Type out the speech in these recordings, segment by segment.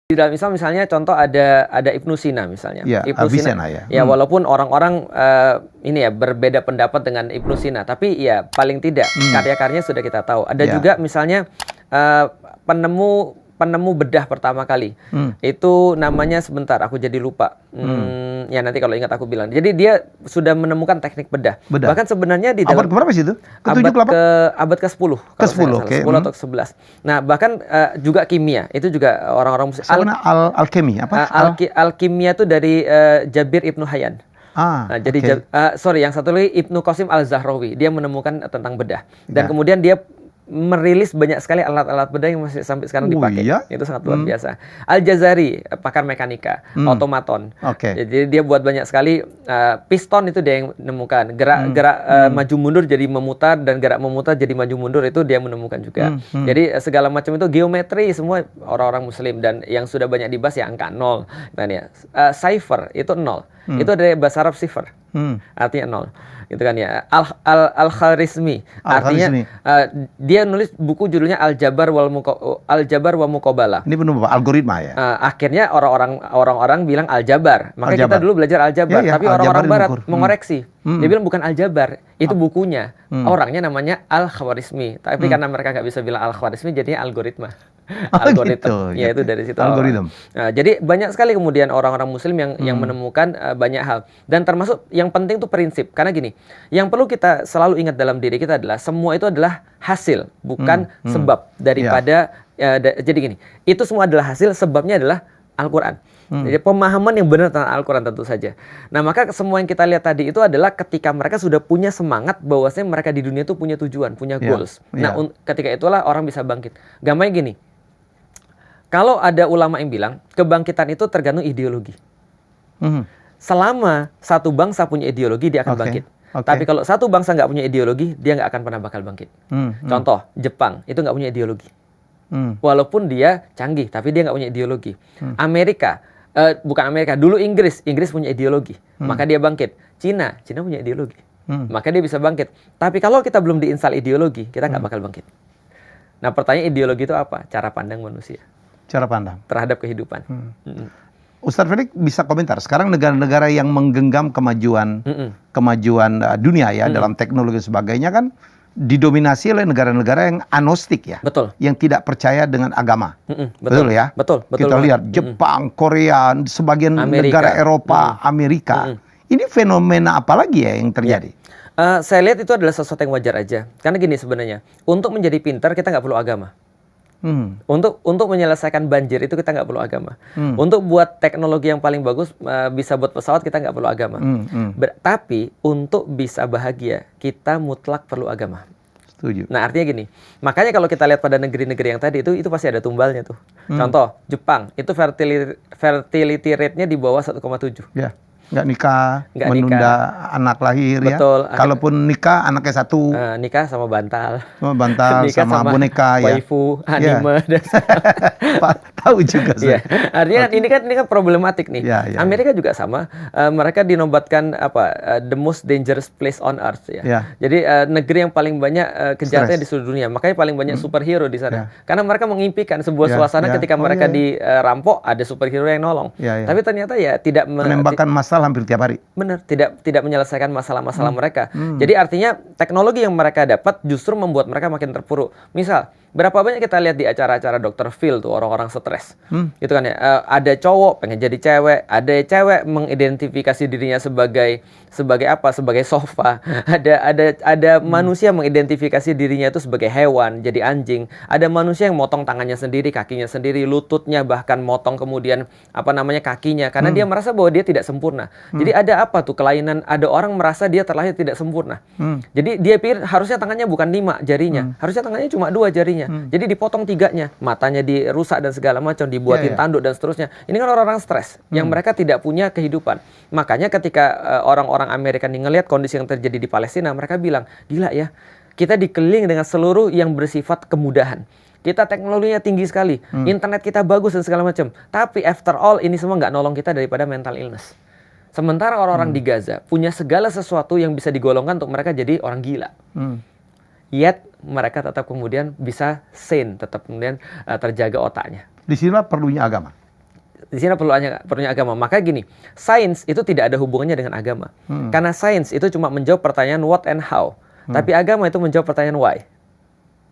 Di dalam Islam misalnya contoh ada Ibnu Sina misalnya. Ya, Ibnu Sina ya. Ya walaupun orang-orang ini ya berbeda pendapat dengan Ibnu Sina, tapi ya paling tidak karya-karyanya sudah kita tahu. Ada juga misalnya penemu bedah pertama kali. Itu namanya sebentar aku jadi lupa. Ya nanti kalau ingat aku bilang. Jadi dia sudah menemukan teknik bedah. Bahkan sebenarnya di dalam abad berapa sih itu? Ke-7 ke-8? Abad ke-10. Ke-10, oke. 10 atau ke-11. Nah, bahkan juga kimia. Itu juga orang-orang muslim. Alkemi apa? Alkimia itu dari Jabir Ibnu Hayyan. Nah, jadi yang satu lagi Ibnu Qasim Al-Zahrawi. Dia menemukan tentang bedah. Dan kemudian dia merilis banyak sekali alat-alat bedah yang masih sampai sekarang dipakai. Itu sangat luar biasa. Al-Jazari, pakar mekanika, otomaton. Jadi dia buat banyak sekali piston, itu dia yang menemukan. Gerak maju mundur jadi memutar, dan gerak memutar jadi maju mundur, itu dia menemukan juga. Jadi segala macam itu geometri semua orang-orang muslim, dan yang sudah banyak dibahas ya angka 0. Dan ya cipher itu 0. Itu dari bahasa Arab cipher. Artinya 0. Gitu kan ya. Al-Khawarizmi artinya dia nulis buku judulnya Al-Jabar wa Muqabalah. Ini penuh algoritma ya. Akhirnya orang-orang bilang Al-Jabar. Makanya kita dulu belajar Al-Jabar, tapi orang-orang barat mengoreksi. Dia bilang bukan Al-Jabar, itu bukunya. Orangnya namanya Al-Khawarizmi. Tapi karena mereka nggak bisa bilang Al-Khawarizmi, jadinya algoritma. Algoritma. Ya itu dari situ. Algoritma. Nah, jadi banyak sekali kemudian orang-orang muslim yang menemukan banyak hal. Dan termasuk yang penting itu prinsip. Karena gini, yang perlu kita selalu ingat dalam diri kita adalah semua itu adalah hasil, bukan sebab daripada jadi gini, itu semua adalah hasil, sebabnya adalah Al-Quran. Jadi pemahaman yang benar tentang Al-Quran tentu saja. Nah, maka semua yang kita lihat tadi itu adalah ketika mereka sudah punya semangat bahwasanya mereka di dunia itu punya tujuan, punya goals. Nah, ketika itulah orang bisa bangkit. Gampangnya gini, kalau ada ulama yang bilang kebangkitan itu tergantung ideologi. Selama satu bangsa punya ideologi, dia akan bangkit. Tapi kalau satu bangsa nggak punya ideologi, dia nggak akan pernah bakal bangkit. Contoh, Jepang itu nggak punya ideologi. Walaupun dia canggih, tapi dia nggak punya ideologi. Dulu Inggris punya ideologi, maka dia bangkit. Cina punya ideologi, maka dia bisa bangkit. Tapi kalau kita belum diinstal ideologi, kita nggak bakal bangkit. Nah, pertanyaan ideologi itu apa? Cara pandang manusia. Cara pandang terhadap kehidupan. Ustadz Felix bisa komentar. Sekarang negara-negara yang menggenggam kemajuan dunia ya dalam teknologi dan sebagainya kan didominasi oleh negara-negara yang agnostik ya. Betul. Yang tidak percaya dengan agama. Betul ya. Betul. Kita lihat Jepang, Korea, sebagian negara Eropa, Amerika. Ini fenomena apa lagi ya yang terjadi? Saya lihat itu adalah sesuatu yang wajar aja. Karena gini sebenarnya, untuk menjadi pintar kita nggak perlu agama. Untuk menyelesaikan banjir itu kita nggak perlu agama. Untuk buat teknologi yang paling bagus, bisa buat pesawat, kita nggak perlu agama. Tapi untuk bisa bahagia kita mutlak perlu agama. Setuju. Nah, artinya gini, makanya kalau kita lihat pada negeri-negeri yang tadi itu pasti ada tumbalnya tuh. Contoh Jepang itu fertility rate-nya di bawah 1,7. Ya. Nggak nikah, menunda anak lahir. Betul. Ya. Kalaupun nikah, anaknya satu. Nikah sama bantal. Sama boneka ya. Waifu, anime. Tahu juga saya. Artinya ini kan problematik nih. Amerika juga sama. Mereka dinobatkan the most dangerous place on earth ya. Jadi negeri yang paling banyak kejahatannya di seluruh dunia. Makanya paling banyak superhero di sana. Karena mereka mengimpikan sebuah suasana ketika mereka dirampok ada superhero yang nolong. Tapi ternyata ya tidak menembakkan masalah hampir tiap hari. Benar, tidak menyelesaikan masalah-masalah mereka. Jadi artinya teknologi yang mereka dapat justru membuat mereka makin terpuruk. Misal, berapa banyak kita lihat di acara-acara Dr. Phil tuh orang-orang stres. Gitu kan ya. Ada cowok pengen jadi cewek, ada cewek mengidentifikasi dirinya sebagai apa? Sebagai sofa. Ada manusia mengidentifikasi dirinya itu sebagai hewan, jadi anjing. Ada manusia yang motong tangannya sendiri, kakinya sendiri, lututnya, bahkan motong kemudian kakinya karena dia merasa bahwa dia tidak sempurna. Jadi ada apa tuh kelainan? Ada orang merasa dia terlahir tidak sempurna. Jadi dia pikir harusnya tangannya bukan 5 jarinya, harusnya tangannya cuma 2 jarinya. Jadi dipotong 3-nya, matanya dirusak dan segala macam, dibuatin tanduk dan seterusnya. Ini kan orang-orang stres yang mereka tidak punya kehidupan. Makanya ketika orang-orang Amerika ini ngelihat kondisi yang terjadi di Palestina, mereka bilang, gila ya, kita dikelilingi dengan seluruh yang bersifat kemudahan. Kita teknologinya tinggi sekali, internet kita bagus dan segala macam. Tapi after all ini semua nggak nolong kita daripada mental illness. Sementara orang-orang di Gaza punya segala sesuatu yang bisa digolongkan untuk mereka jadi orang gila. Yet mereka tetap kemudian bisa sane, tetap kemudian terjaga otaknya. Disinilah perlunya agama. di sini perlunya agama. Maka gini, sains itu tidak ada hubungannya dengan agama. Karena sains itu cuma menjawab pertanyaan what and how. Tapi agama itu menjawab pertanyaan why.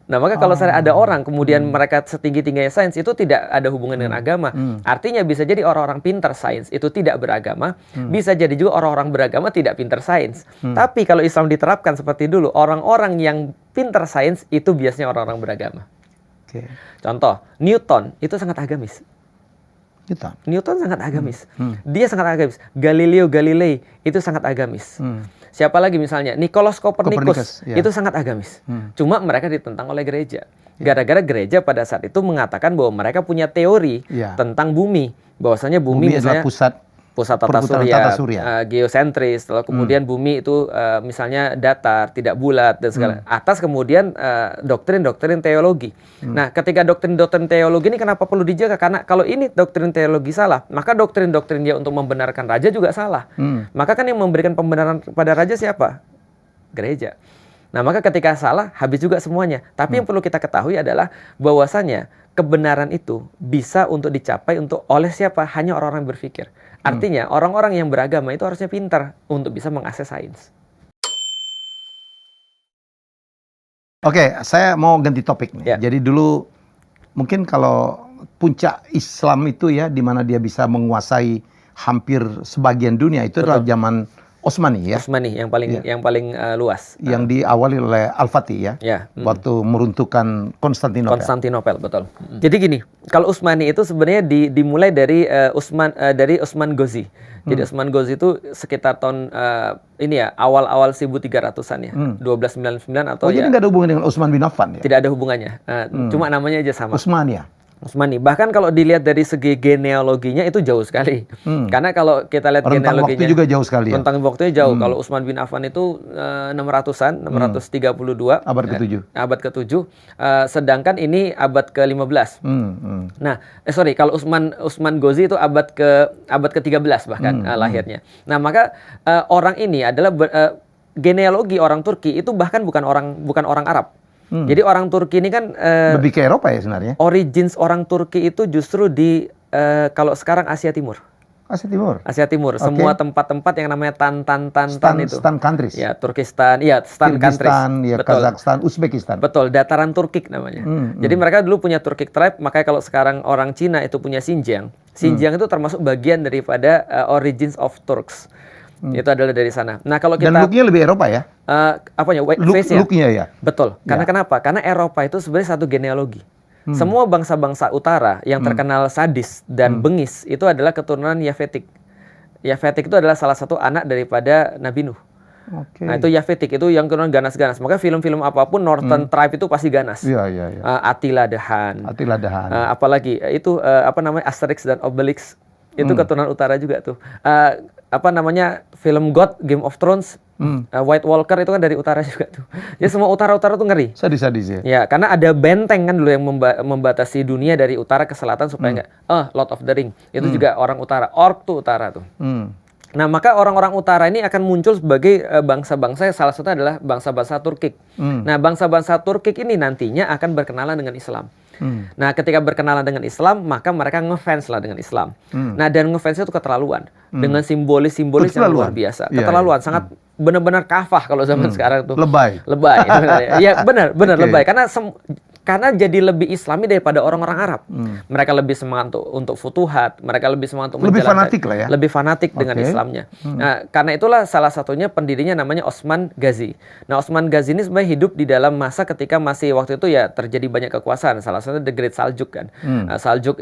Nah, maka kalau ada orang kemudian mereka setinggi-tingginya sains itu tidak ada hubungan dengan agama. Artinya bisa jadi orang-orang pintar sains itu tidak beragama, bisa jadi juga orang-orang beragama tidak pintar sains. Tapi kalau Islam diterapkan seperti dulu, orang-orang yang pintar sains itu biasanya orang-orang beragama. Contoh, Newton itu sangat agamis. Newton sangat agamis. Dia sangat agamis. Galileo Galilei itu sangat agamis. Siapa lagi misalnya? Nikolaus Kopernikus itu sangat agamis. Cuma mereka ditentang oleh gereja. Gara-gara gereja pada saat itu mengatakan bahwa mereka punya teori tentang bumi. Bahwasanya bumi misalnya adalah pusat tata surya, geosentris. Lalu kemudian bumi itu misalnya datar, tidak bulat dan segala. Atas kemudian doktrin-doktrin teologi. Nah, ketika doktrin-doktrin teologi ini kenapa perlu dijaga? Karena kalau ini doktrin teologi salah, maka doktrin-doktrin dia untuk membenarkan raja juga salah. Maka kan yang memberikan pembenaran kepada raja siapa? Gereja. Nah, maka ketika salah, habis juga semuanya. Tapi yang perlu kita ketahui adalah bahwasanya kebenaran itu bisa untuk dicapai oleh siapa? Hanya orang-orang yang berpikir. Artinya orang-orang yang beragama itu harusnya pintar untuk bisa mengakses sains. Oke, saya mau ganti topik nih. Jadi dulu mungkin kalau puncak Islam itu ya, di mana dia bisa menguasai hampir sebagian dunia itu adalah zaman Utsmani ya. Utsmani yang paling luas. Yang diawali oleh Al-Fatih ya. Waktu meruntuhkan Konstantinopel. Konstantinopel, betul. Jadi gini, kalau Utsmani itu sebenarnya dimulai dari Utsman Ghozi. Jadi Utsman Ghozi itu sekitar tahun awal-awal 1300-an ya. 1299 atau jadi nggak ada hubungan dengan Utsman bin Affan ya? Tidak ada hubungannya. Cuma namanya aja sama. Utsmani. Bahkan kalau dilihat dari segi genealoginya itu jauh sekali. Karena kalau kita lihat genealoginya, waktu juga jauh sekali ya. Rentang waktunya jauh. Kalau Utsman bin Affan itu 600-an, 632. Abad ke-7. Abad ke-7. Sedangkan ini abad ke-15. Nah, kalau Utsman Ghozi itu abad ke-13 bahkan lahirnya. Nah, maka orang ini adalah genealogi orang Turki itu bahkan bukan orang Arab. Jadi orang Turki ini kan lebih ke Eropa ya sebenarnya. Origins orang Turki itu justru di kalau sekarang Asia Timur. Asia Timur. Semua tempat-tempat yang namanya tan itu. Stan countries. Ya, Turkistan, Stan countries. Ya, Kazakhstan, Uzbekistan. Betul, dataran Turkik namanya. Jadi mereka dulu punya Turkic tribe, makanya kalau sekarang orang Cina itu punya Xinjiang. Xinjiang itu termasuk bagian daripada origins of Turks. Itu adalah dari sana. Nah, kalau kita dan look-nya lebih Eropa ya? Look-nya ya. Betul. Karena kenapa? Karena Eropa itu sebenarnya satu genealogi. Semua bangsa-bangsa utara yang terkenal sadis dan bengis itu adalah keturunan Yafetik. Yafetik itu adalah salah satu anak daripada Nabi Nuh. Nah, itu Yafetik, itu yang keturunan ganas-ganas. Maka film-film apapun Northern Tribe itu pasti ganas. Attila the Hun. Apalagi itu Asterix dan Obelix. Itu keturunan utara juga tuh. Film God, Game of Thrones, White Walker itu kan dari utara juga tuh. Jadi semua utara-utara tuh ngeri. Sadis-sadis ya. Ya, karena ada benteng kan dulu yang membatasi dunia dari utara ke selatan supaya nggak. Lord of the Ring itu juga orang utara. Orc tuh utara tuh. Nah, maka orang-orang utara ini akan muncul sebagai bangsa-bangsa, salah satunya adalah bangsa-bangsa Turkik. Nah, bangsa-bangsa Turkik ini nantinya akan berkenalan dengan Islam. Nah, ketika berkenalan dengan Islam, maka mereka ngefans lah dengan Islam. Nah, dan ngefansnya itu keterlaluan. Dengan simbolis-simbolis yang luar biasa. Keterlaluan, sangat benar-benar kafah kalau zaman sekarang tuh. Lebay. Ya, benar lebay. Karena jadi lebih Islami daripada orang-orang Arab. Mereka lebih semangat untuk futuhat, mereka lebih semangat untuk lebih fanatik lah ya. Lebih fanatik dengan Islamnya. Nah, karena itulah salah satunya pendirinya namanya Utsman Ghazi. Nah, Utsman Ghazi ini sebenarnya hidup di dalam masa ketika masih waktu itu ya terjadi banyak kekuasaan. Salah satunya The Great Saljuk kan. Saljuk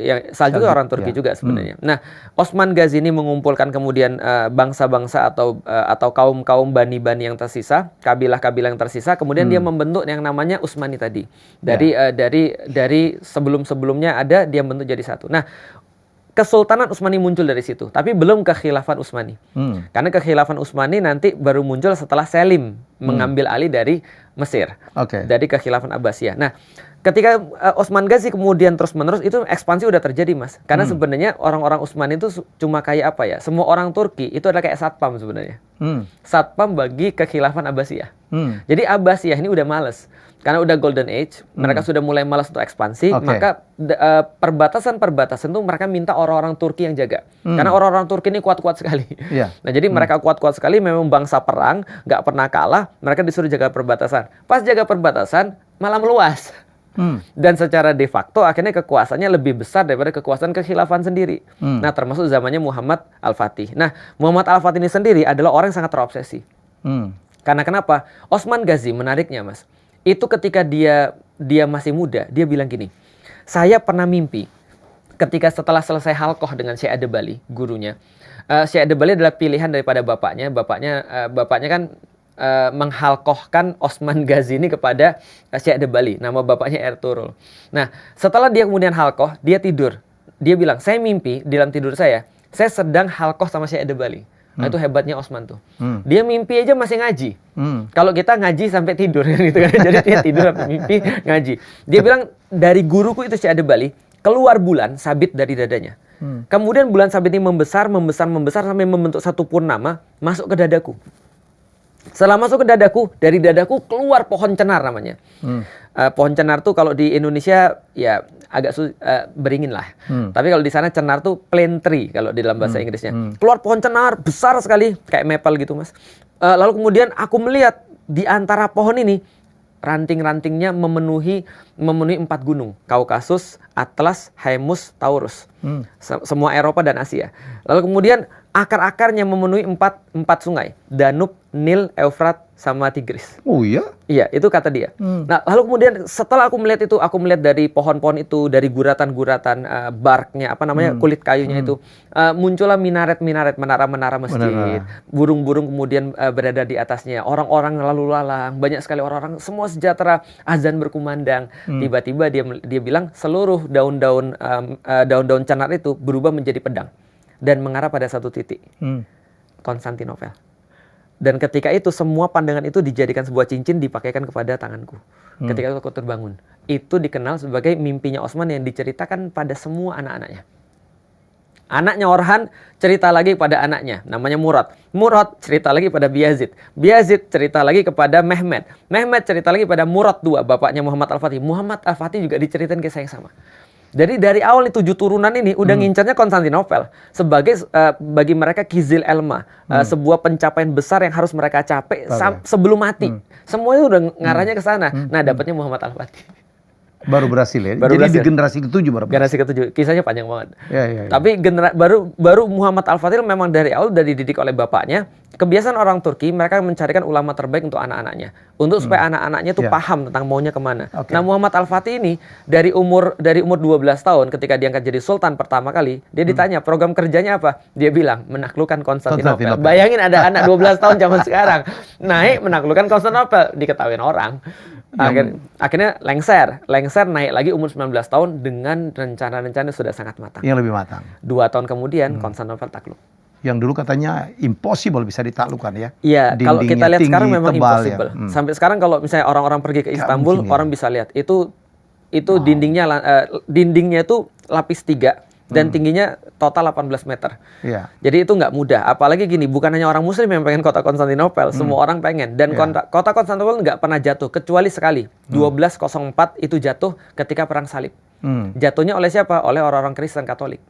orang Turki juga sebenarnya. Nah, Utsman Ghazi ini mengumpulkan kemudian bangsa-bangsa atau kaum-kaum bani-bani yang tersisa, kabilah-kabilah yang tersisa, kemudian dia membentuk yang namanya Utsmani tadi. Dari sebelum-sebelumnya ada, dia bentuk jadi satu. Nah, Kesultanan Utsmani muncul dari situ, tapi belum kekhilafan Utsmani. Karena kekhilafan Utsmani nanti baru muncul setelah Selim mengambil alih dari Mesir. Oke. Dari kekhilafan Abbasiyah. Nah, ketika Osman Ghazi kemudian terus-menerus itu ekspansi udah terjadi, Mas. Karena sebenarnya orang-orang Utsmani itu cuma kayak apa ya? Semua orang Turki itu adalah kayak satpam sebenarnya. Satpam bagi kekhilafan Abbasiyah. Jadi Abbasiyah ini udah males. Karena udah golden age, mereka sudah mulai malas untuk ekspansi, maka perbatasan-perbatasan itu mereka minta orang-orang Turki yang jaga. Karena orang-orang Turki ini kuat-kuat sekali. Nah, jadi mereka kuat-kuat sekali, memang bangsa perang, nggak pernah kalah, mereka disuruh jaga perbatasan. Pas jaga perbatasan, malah meluas. Dan secara de facto akhirnya kekuasaannya lebih besar daripada kekuasaan kekhilafan sendiri. Nah, termasuk zamannya Muhammad Al-Fatih. Nah, Muhammad Al-Fatih ini sendiri adalah orang yang sangat terobsesi. Karena kenapa? Osman Ghazi menariknya, Mas. Itu ketika dia masih muda, dia bilang gini, saya pernah mimpi ketika setelah selesai halqoh dengan Syekh Ad-Dabali, gurunya. Syekh Ad-Dabali adalah pilihan daripada bapaknya. Bapaknya kan menghalqohkan Osman Ghazi ini kepada Syekh Ad-Dabali. Nama bapaknya Ertugrul. Nah, setelah dia kemudian halqoh, dia tidur. Dia bilang, saya mimpi dalam tidur saya sedang halqoh sama Syekh Ad-Dabali. Nah, itu hebatnya Osman tuh. Dia mimpi aja masih ngaji. Kalau kita ngaji sampai tidur gitu kan. Jadi dia tidur sampai mimpi ngaji. Dia bilang dari guruku itu Syekh Ad-Dabali, keluar bulan sabit dari dadanya. Kemudian bulan sabit ini membesar sampai membentuk satu purnama masuk ke dadaku. Setelah masuk ke dadaku, dari dadaku keluar pohon cenar namanya. Pohon cenar tuh kalau di Indonesia ya agak beringin lah. Tapi kalau di sana cenar tuh plane tree kalau di dalam bahasa Inggrisnya. Keluar pohon cenar besar sekali kayak maple gitu, Mas. Lalu kemudian aku melihat di antara pohon ini ranting-rantingnya memenuhi 4 gunung, Kaukasus, Atlas, Haemus, Taurus. Semua Eropa dan Asia. Lalu kemudian akar-akarnya memenuhi 4 sungai, Danub, Nil, Eufrat, sama Tigris. Oh iya? Iya, itu kata dia. Nah, lalu kemudian setelah aku melihat itu, aku melihat dari pohon-pohon itu, dari guratan-guratan barknya, kulit kayunya itu, muncullah minaret-minaret, menara-menara masjid, burung-burung kemudian berada di atasnya, orang-orang lalu lalang, banyak sekali orang-orang, semua sejahtera, azan berkumandang. Tiba-tiba dia bilang seluruh daun-daun cenar itu berubah menjadi pedang dan mengarah pada satu titik, Konstantinopel. Dan ketika itu semua pandangan itu dijadikan sebuah cincin dipakaikan kepada tanganku. Ketika itu aku terbangun. Itu dikenal sebagai mimpinya Osman yang diceritakan pada semua anak-anaknya. Anaknya Orhan cerita lagi pada anaknya, namanya Murad. Murad cerita lagi pada Bayezid. Bayezid cerita lagi kepada Mehmed. Mehmed cerita lagi pada Murad II, bapaknya Muhammad Al-Fatih. Muhammad Al-Fatih juga diceritain kisah yang sama. Jadi dari awal nih 7 turunan ini udah ngincarnya Konstantinopel sebagai bagi mereka kizil elma, sebuah pencapaian besar yang harus mereka capai sebelum mati. Semuanya udah ngarahnya ke sana. Nah, dapatnya Muhammad Al-Fatih. Baru berhasil ya. Baru Jadi berhasil. di generasi ke-7 baru. Generasi ke-7. Kisahnya panjang banget. Ya. Tapi baru Muhammad Al-Fatih memang dari awal udah dididik oleh bapaknya. Kebiasaan orang Turki, mereka mencarikan ulama terbaik untuk anak-anaknya. Untuk supaya anak-anaknya itu paham tentang maunya kemana. Nah, Muhammad Al-Fatih ini dari umur 12 tahun ketika diangkat jadi sultan pertama kali, dia ditanya program kerjanya apa? Dia bilang menaklukkan Konstantinopel. Bayangin ada anak 12 tahun zaman sekarang naik menaklukkan Konstantinopel, diketahuin orang. Akhirnya lengser naik lagi umur 19 tahun dengan rencana-rencana sudah sangat matang. Yang lebih matang. 2 tahun kemudian Konstantinopel takluk. Yang dulu katanya impossible bisa ditaklukkan ya. Iya, kalau kita lihat sekarang memang tebal, impossible. Ya. Sampai sekarang kalau misalnya orang-orang pergi ke Istanbul, orang bisa lihat itu dindingnya itu lapis 3 dan tingginya total 18 meter. Iya. Jadi itu nggak mudah. Apalagi gini, bukan hanya orang Muslim yang pengen kota Konstantinopel, semua orang pengen. Dan kota Konstantinopel nggak pernah jatuh kecuali sekali. 1204 itu jatuh ketika Perang Salib. Jatuhnya oleh siapa? Oleh orang-orang Kristen Katolik.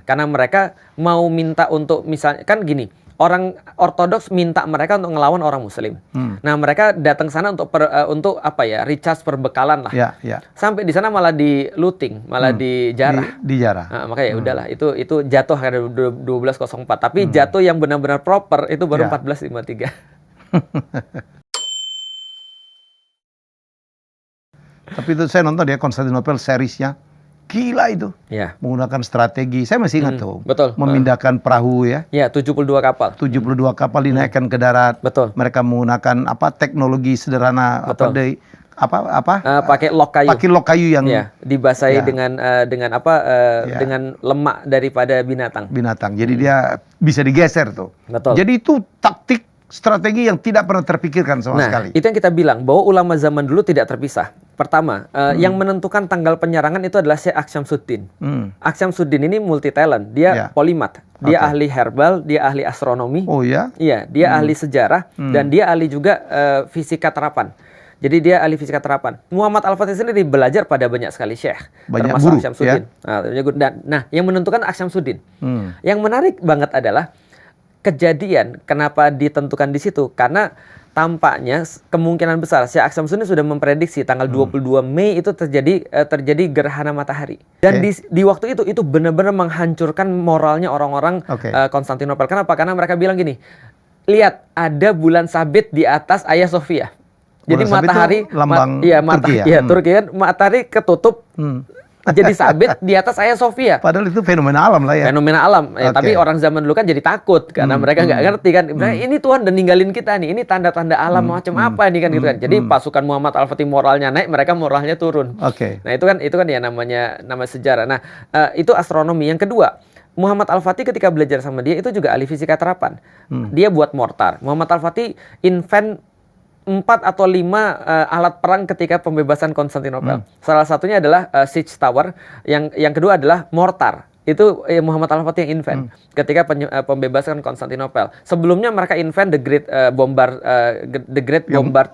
Karena mereka mau minta untuk misalnya kan gini, orang Ortodoks minta mereka untuk ngelawan orang Muslim. Nah, mereka datang sana untuk recharge perbekalan lah. Ya. Sampai di sana malah di looting, malah dijarah. Dijarah. Nah, makanya ya udahlah, itu jatuh karena 1204. Tapi jatuh yang benar-benar proper itu baru 1453. Tapi itu saya nonton ya Konstantinopel seriesnya. Gila itu. Ya. Menggunakan strategi. Saya masih ingat tuh. Betul. Memindahkan perahu ya. Ya, 72 kapal. 72 kapal dinaikkan ke darat. Betul. Mereka menggunakan teknologi sederhana Betul. pakai lok kayu. Pakai lok kayu yang dibasahi dengan dengan lemak daripada binatang. Jadi dia bisa digeser tuh. Betul. Jadi itu taktik strategi yang tidak pernah terpikirkan sama sekali. Itu yang kita bilang bahwa ulama zaman dulu tidak terpisah. Pertama, yang menentukan tanggal penyerangan itu adalah Syekh Aksyamsuddin. Aksyamsuddin ini multi talent, dia polimat. Dia ahli herbal, dia ahli astronomi. Oh ya? Iya, dia ahli sejarah dan dia ahli juga fisika terapan. Jadi dia ahli fisika terapan. Muhammad Al-Fatih sendiri belajar pada banyak sekali syekh, termasuk Aksyamsuddin. Ya? Nah, yang menentukan Aksyamsuddin. Yang menarik banget adalah kejadian kenapa ditentukan di situ, karena tampaknya kemungkinan besar Syekh Aksyamsuddin sudah memprediksi tanggal 22 Mei itu terjadi gerhana matahari. Dan di waktu itu benar-benar menghancurkan moralnya orang-orang Konstantinopel. Kenapa? Karena mereka bilang gini, lihat ada bulan sabit di atas Hagia Sophia. Jadi matahari lambang Turki ya? Turki kan matahari ketutup jadi sabit di atas Hagia Sophia. Padahal itu fenomena alam lah ya. Fenomena alam. Tapi orang zaman dulu kan jadi takut karena mereka nggak ngerti kan. Ini Tuhan udah ninggalin kita nih. Ini tanda-tanda alam macam apa nih kan gitu kan. Jadi pasukan Muhammad Al-Fatih moralnya naik, mereka moralnya turun. Nah itu kan ya nama sejarah. Nah itu astronomi. Yang kedua, Muhammad Al-Fatih ketika belajar sama dia itu juga ahli fisika terapan. Dia buat mortar. Muhammad Al-Fatih invent 4 atau 5 alat perang ketika pembebasan Konstantinopel. Salah satunya adalah siege tower, yang kedua adalah mortar. Itu Muhammad Al-Fatih yang invent ketika pembebasan Konstantinopel. Sebelumnya mereka invent the Great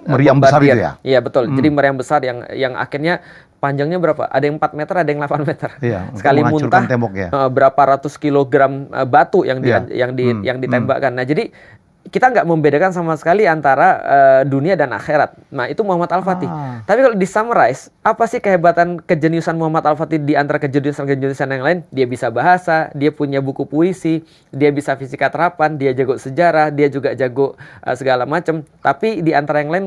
meriam besar itu ya? Iya betul. Jadi meriam besar yang akhirnya panjangnya berapa? Ada yang 4 meter, ada yang 8 meter. Sekali muntah tembok, ya. Berapa ratus kilogram batu yang ditembakkan. Nah jadi kita nggak membedakan sama sekali antara dunia dan akhirat. Nah itu Muhammad Al-Fatih. Tapi kalau di summarize, apa sih kehebatan kejeniusan Muhammad Al-Fatih di antara kejeniusan yang lain? Dia bisa bahasa, dia punya buku puisi, dia bisa fisika terapan, dia jago sejarah, dia juga jago segala macam. Tapi di antara yang lain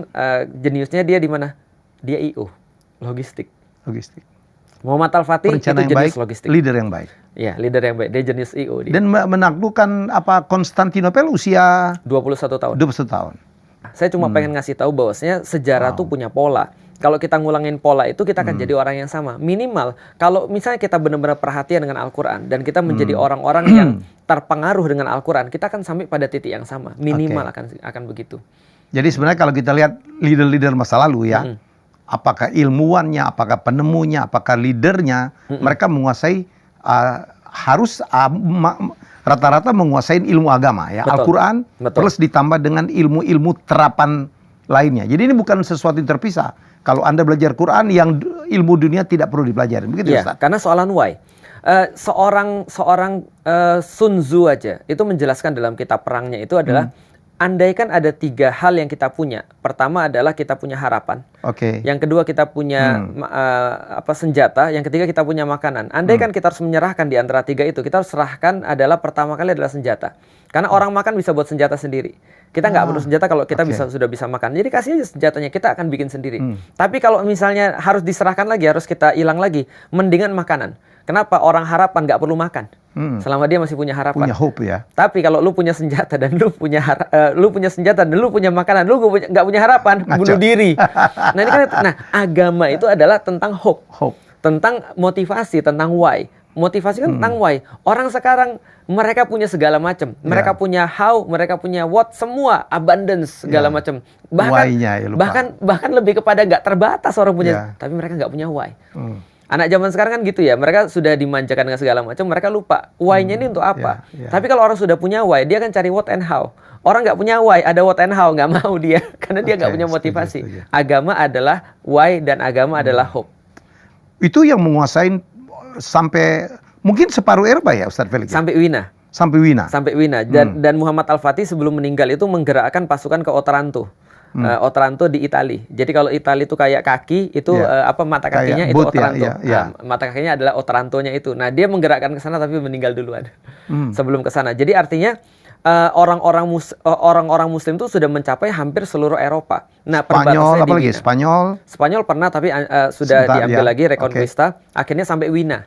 jeniusnya dia di mana? Dia IO, logistik. Muhammad Al-Fatih itu jenius logistik. Leader yang baik. Iya, leader yang baik. Dia jenius IO. Dan menaklukkan Konstantinopel usia 21 tahun. 21 tahun. Saya cuma pengen ngasih tahu bahwasanya sejarah tuh punya pola. Kalau kita ngulangin pola itu, kita akan jadi orang yang sama. Minimal kalau misalnya kita benar-benar perhatian dengan Al-Quran dan kita menjadi orang-orang yang terpengaruh dengan Al-Quran, kita akan sampai pada titik yang sama. Minimal akan begitu. Jadi sebenarnya kalau kita lihat leader-leader masa lalu ya, apakah ilmuwannya, apakah penemunya, apakah leadernya, mereka menguasai rata-rata menguasai ilmu agama ya, Al-Quran plus ditambah dengan ilmu-ilmu terapan lainnya. Jadi ini bukan sesuatu yang terpisah. Kalau Anda belajar Quran, yang ilmu dunia tidak perlu dipelajari. Begitu ya, Ustaz? Karena soalan why. Seorang Sun Tzu aja itu menjelaskan dalam kitab perangnya itu adalah andaikan ada 3 hal yang kita punya. Pertama adalah kita punya harapan. Yang kedua kita punya senjata. Yang ketiga kita punya makanan. Andaikan kita harus menyerahkan di antara 3 itu, kita harus serahkan adalah pertama kali adalah senjata. Karena orang makan bisa buat senjata sendiri. Kita nggak perlu senjata kalau kita sudah bisa makan. Jadi kasih aja senjatanya, kita akan bikin sendiri. Tapi kalau misalnya harus diserahkan lagi, harus kita hilang lagi, mendingan makanan. Kenapa? Orang harapan nggak perlu makan. Selama dia masih punya harapan. Punya hope ya. Tapi kalau lu punya senjata dan lu punya makanan, lu nggak punya harapan, bunuh diri. Nah ini kan, agama itu adalah tentang hope. Tentang motivasi, tentang why. Motivasi kan tentang why. Orang sekarang mereka punya segala macam. Mereka punya how, mereka punya what, semua abundance segala macam. Bahkan lebih kepada nggak terbatas orang punya, tapi mereka nggak punya why. Anak zaman sekarang kan gitu ya, mereka sudah dimanjakan dengan segala macam, mereka lupa why-nya ini untuk apa. Tapi kalau orang sudah punya why, dia akan cari what and how. Orang nggak punya why, ada what and how, nggak mau dia, karena dia nggak punya motivasi. Agama adalah why dan agama adalah hope. Itu yang menguasai sampai mungkin separuh Eropa ya, Ustaz Felix? Sampai Wina. Dan Muhammad Al-Fatih sebelum meninggal itu menggerakkan pasukan ke Otranto. Otranto di Itali. Jadi kalau Itali itu kayak kaki, itu mata kakinya itu Otranto. Mata kakinya adalah Otrantonya itu. Nah, dia menggerakkan ke sana tapi meninggal duluan sebelum ke sana. Jadi artinya orang-orang Muslim itu sudah mencapai hampir seluruh Eropa. Nah, Spanyol apalagi Spanyol pernah tapi sudah diambil lagi Reconquista. Akhirnya sampai Wina.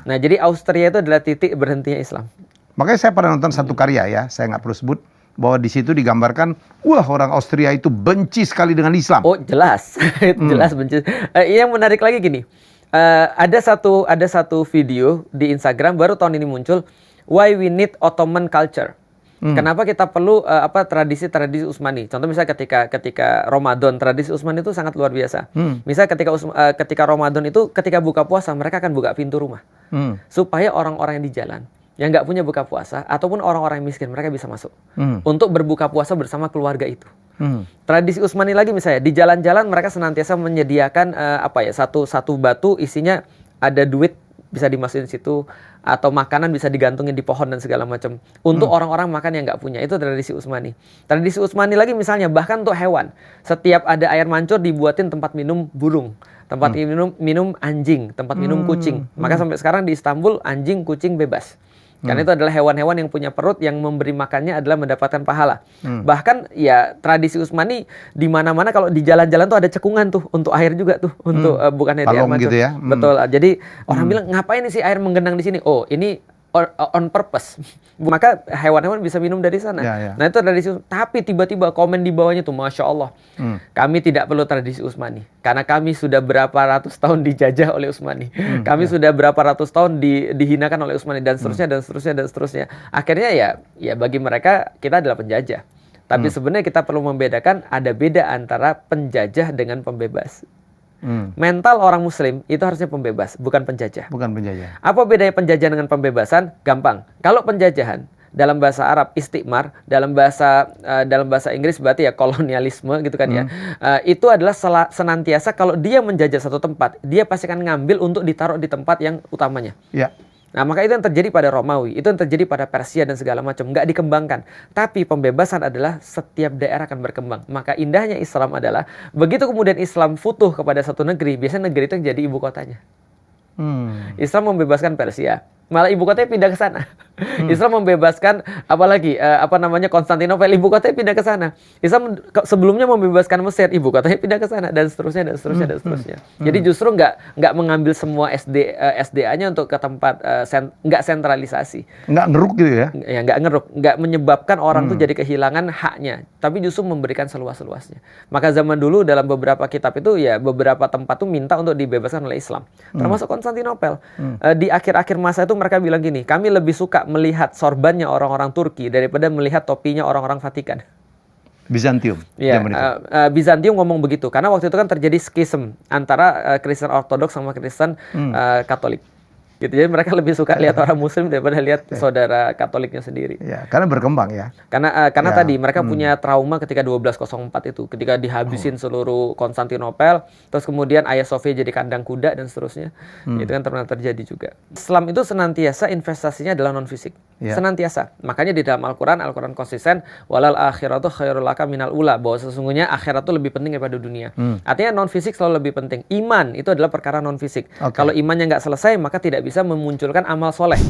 Nah, jadi Austria itu adalah titik berhentinya Islam. Makanya saya pernah nonton satu karya ya, saya nggak perlu sebut, bahwa di situ digambarkan, wah orang Austria itu benci sekali dengan Islam. Oh jelas, jelas benci. Yang menarik lagi gini, ada satu video di Instagram baru tahun ini muncul, Why We Need Ottoman Culture. Kenapa kita perlu tradisi-tradisi Utsmani? Contoh misalnya ketika Ramadan, tradisi Utsmani itu sangat luar biasa. Misalnya ketika Ramadan itu ketika buka puasa mereka akan buka pintu rumah supaya orang-orang yang di jalan yang nggak punya buka puasa ataupun orang-orang yang miskin mereka bisa masuk untuk berbuka puasa bersama keluarga itu. Tradisi Utsmani lagi misalnya di jalan-jalan mereka senantiasa menyediakan satu batu isinya ada duit bisa dimasukin situ atau makanan bisa digantungin di pohon dan segala macam untuk orang-orang makan yang nggak punya. Itu tradisi Utsmani. Tradisi Utsmani lagi misalnya bahkan untuk hewan, setiap ada air mancur dibuatin tempat minum burung, tempat minum anjing, tempat minum kucing. Maka sampai sekarang di Istanbul anjing kucing bebas. Karena itu adalah hewan-hewan yang punya perut, yang memberi makannya adalah mendapatkan pahala. Bahkan ya tradisi Utsmani di mana-mana kalau di jalan-jalan tuh ada cekungan tuh untuk air juga tuh untuk bukannya di air mancur. Gitu ya? Betul. Jadi orang bilang ngapain sih air menggenang di sini? Oh, ini on purpose. Maka hewan-hewan bisa minum dari sana. Nah itu tradisi. Tapi tiba-tiba komen di bawahnya tuh, Masya Allah, kami tidak perlu tradisi Utsmani karena kami sudah berapa ratus tahun dijajah oleh Utsmani. Kami sudah berapa ratus tahun dihinakan oleh Utsmani dan seterusnya dan seterusnya dan seterusnya. Akhirnya ya bagi mereka kita adalah penjajah. Tapi sebenarnya kita perlu membedakan ada beda antara penjajah dengan pembebas. Mental orang Muslim itu harusnya pembebas, bukan penjajah. Bukan penjajah. Apa bedanya penjajahan dengan pembebasan? Gampang. Kalau penjajahan dalam bahasa Arab istikmar, dalam bahasa Inggris berarti ya kolonialisme gitu kan ya. Itu adalah senantiasa kalau dia menjajah satu tempat, dia pasti akan ngambil untuk ditaruh di tempat yang utamanya. Ya. Nah, maka itu yang terjadi pada Romawi, itu yang terjadi pada Persia dan segala macam, nggak dikembangkan. Tapi pembebasan adalah setiap daerah akan berkembang. Maka indahnya Islam adalah begitu kemudian Islam futuh kepada satu negeri, biasanya negeri itu yang jadi ibu kotanya. Islam membebaskan Persia, malah ibu kotanya pindah ke sana. Islam membebaskan Konstantinopel, ibu kotanya pindah ke sana. Islam sebelumnya membebaskan Mesir, ibu kotanya pindah ke sana dan seterusnya dan seterusnya dan seterusnya. Jadi justru nggak mengambil semua SDA-nya untuk ke tempat nggak sentralisasi. Nggak ngeruk gitu ya? Ya nggak ngeruk, nggak menyebabkan orang tuh jadi kehilangan haknya, tapi justru memberikan seluas-luasnya. Maka zaman dulu dalam beberapa kitab itu ya beberapa tempat tuh minta untuk dibebaskan oleh Islam, termasuk Konstantinopel. Di akhir-akhir masa itu mereka bilang gini, kami lebih suka melihat sorbannya orang-orang Turki daripada melihat topinya orang-orang Vatikan. Bizantium. Ya, Bizantium ngomong begitu karena waktu itu kan terjadi skism antara Kristen Ortodoks sama Kristen Katolik. Gitu. Jadi mereka lebih suka lihat orang Muslim daripada lihat saudara Katoliknya sendiri. Ya, karena berkembang ya. Karena tadi mereka punya trauma ketika 1204 itu, ketika dihabisin seluruh Konstantinopel, terus kemudian Hagia Sophia jadi kandang kuda dan seterusnya. Itu kan pernah terjadi juga. Islam itu senantiasa investasinya adalah non fisik. Senantiasa. Makanya di dalam Al-Quran konsisten walal akhiratu khairul laka minal ula, bahwa sesungguhnya akhirat itu lebih penting daripada dunia. Artinya non fisik selalu lebih penting. Iman itu adalah perkara non fisik. Kalau imannya nggak selesai maka tidak bisa memunculkan amal soleh.